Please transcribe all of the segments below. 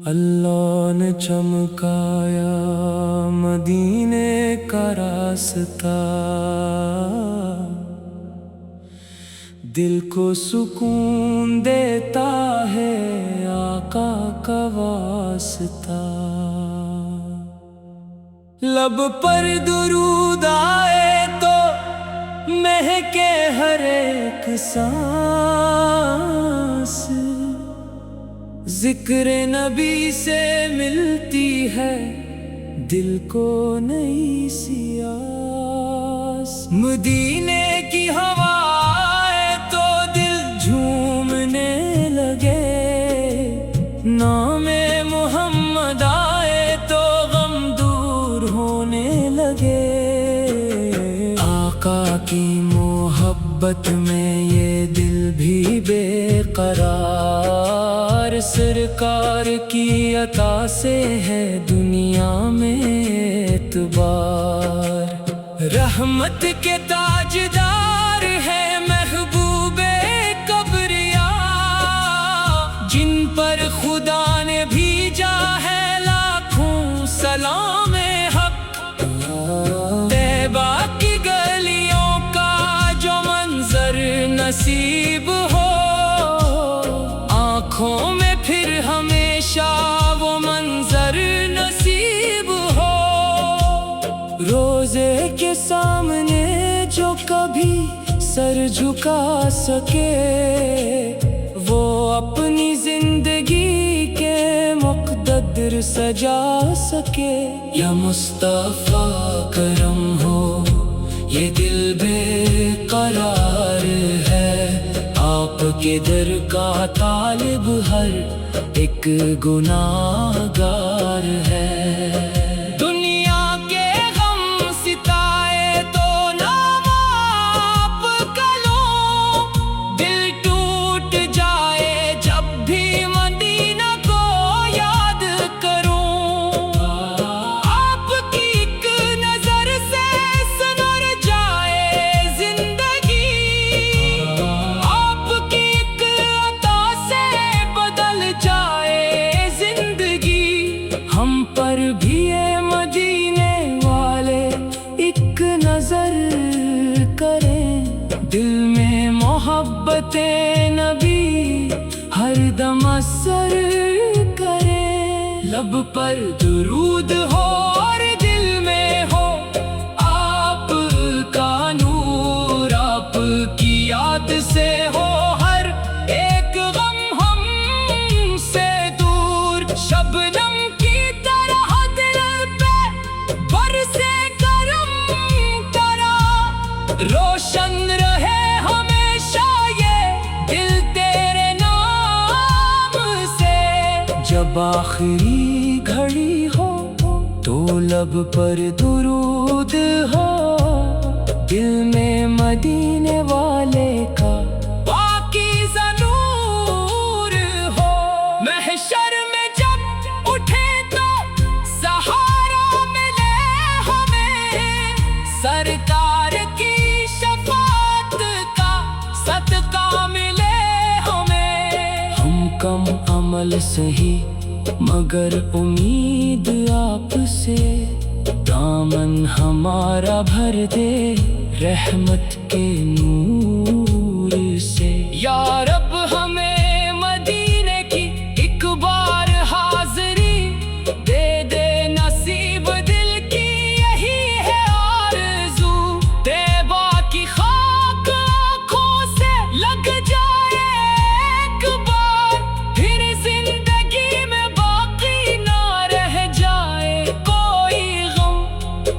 اللہ نے چمکایا مدینے کا راستہ، دل کو سکون دیتا ہے آقا کا واسطہ۔ لب پر درود آئے تو مہکے ہر ایک سانس، ذکر نبی سے ملتی ہے دل کو نئی سی آس۔ مدینے کی ہوا آئے تو دل جھومنے لگے، نام محمد آئے تو غم دور ہونے لگے۔ آقا کی محبت میں یہ دل بھی بے قرار، سرکار کی عطا سے ہے دنیا میں اعتبار۔ رحمت کے تاجدار ہے محبوب کبریاء، جن پر خدا نے بھیجا ہے لاکھوں سلام حق۔ طیبہ کی گلیوں کا جو منظر نصیب ہو، آنکھوں میں پھر ہمیشہ وہ منظر نصیب ہو۔ روزے کے سامنے جو کبھی سر جھکا سکے، وہ اپنی زندگی کے مقتدر سجا سکے۔ یا مصطفیٰ کرم ہو یہ دل بے قرار ہے، آپ کے در کا طالب ہر ایک گناہ گار ہے۔ دنیا کے غم ستائے تو نام آپ کا لوں، دل ٹوٹ جائے جب بھی مدینہ کو یاد کروں۔ آپ کی ایک نظر سے سنور جائے زندگی، آپ کی ایک عطا سے بدل جائے زندگی۔ ہم پر بھی اے مدینے والے ایک نظر کریں، دل میں محبت نبی ہر دم اثر کریں۔ لب پر درود ہو اور دل میں ہو آپ کا نور، آپ کی یاد سے ہو ہر ایک غم ہم سے دور۔ شبنم کی طرح دل پہ برسے کرم کرا، روشن رہے ہمیشہ یہ دل تیرے نام سے۔ جب آخری گھڑی ہو تو لب پر درود ہو، دل میں مدینے والے کا پاکیزہ نور ہو۔ محشر میں جب اٹھے تو سہارا ملے ہمیں، سرکار کی شفاعت کا صدقہ ملے ہمیں۔ ہم کم عمل سہی مگر امید آپ سے، دامن ہمارا بھر دے رحمت کے نور سے۔ یا رب ہمیں مدینے کی ایک بار حاضری دے دے، نصیب دل کی یہی ہے آرزو۔ طیبہ کی خاک آنکھوں سے لگ جائے ایک بار، پھر زندگی میں باقی نہ رہ جائے کوئی غم۔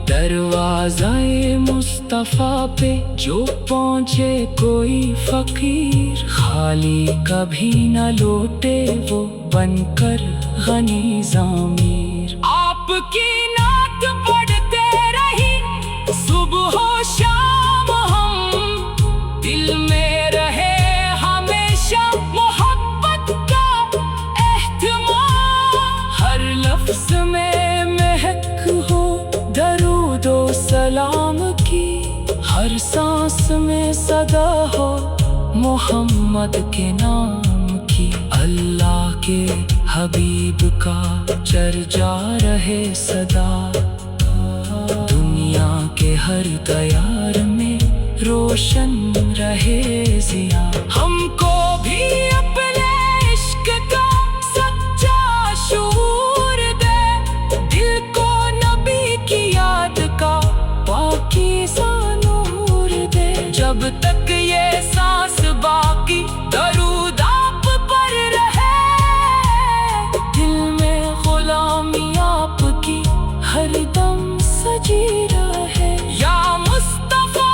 دروازہ مصطفیٰ پہ جو پہنچے کوئی فقیر، خالی کبھی نہ لوٹے وہ بن کر غنی ضمیر۔ آپ کی نعت پڑھتے رہی صبح و شام ہم، دل میں رہے ہمیشہ محبت کا اہتمام۔ ہر لفظ میں مہک ہو درود و سلام کی، ہر سانس میں صدا ہو محمد کے نام کی۔ اللہ کے حبیب کا چرچا رہے سدا، دنیا کے ہر دیار میں روشن رہے ضیا۔ ہم کو بھی اپنے عشق کا سچا شعور دے، دل کو نبی کی یاد کا پاکیزہ نور دے۔ جب تک یہ سانس باقی درود آپ پر رہے، دل میں غلامی آپ کی ہر دم سجی رہے۔ یا مصطفیٰ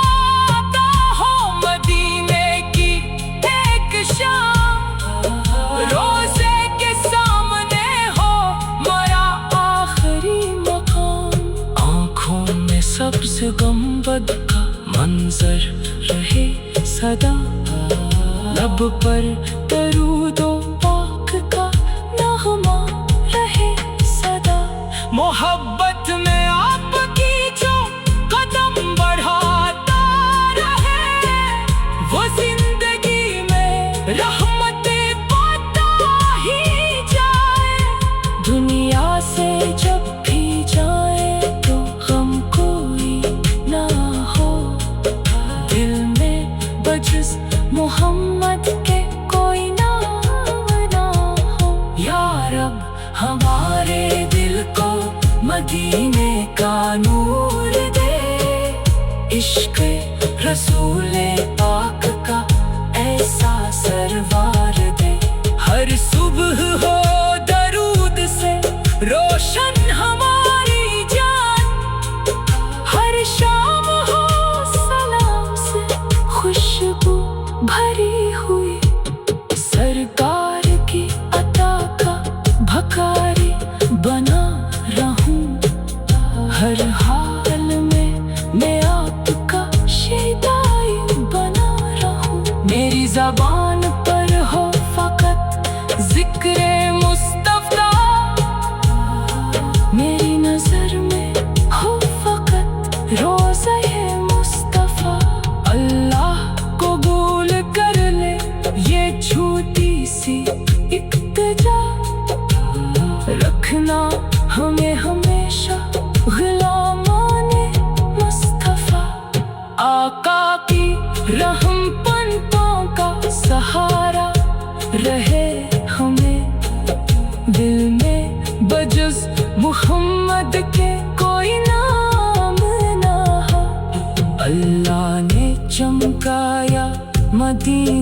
عطا ہو مدینے کی ایک شام، روزے کے سامنے ہو مرا آخری مقام۔ آنکھوں میں سبز گنبد کا منظر رہے سدا، لب پر درود و پاک کا نغمہ رہے سدا۔ محبت میں آپ کی جو قدم بڑھاتا رہے، وہ زندگی میں رحمت پاتا ہی جائے۔ دنیا سے جب بھی جائے تو غم کوئی نہ ہو، دل میں بجز محمد کے کوئی نام نہ ہو۔ یا رب ہمارے دل کو مدینے کا نور دے، عشق رسول پاک کا ایسا سروار دے۔ ہر صبح ہو درود سے روشن ہماری جان، ہر شام ہو سلام سے خوشبو بھری ہوئی۔ سرکار کی عطا کا بھکاری بنا رہوں، ہر حال میں آپ کا شیدائی بنا رہوں۔ میری زبان پر ہو فقط ذکر مصطفیٰ، میری نظر میں ہو فقط روضہ مصطفیٰ۔ اللہ قبول کر لے یہ جھوٹی سی اقتدا، رکھنا ہمیں ہمیشہ غلامان مصطفیٰ۔ آقا کی رحم پنتوں کا سہارا رہے ہمیں، دل میں بجز محمد کے کوئی نام نہ ہو۔ اللہ نے چمکایا مدینہ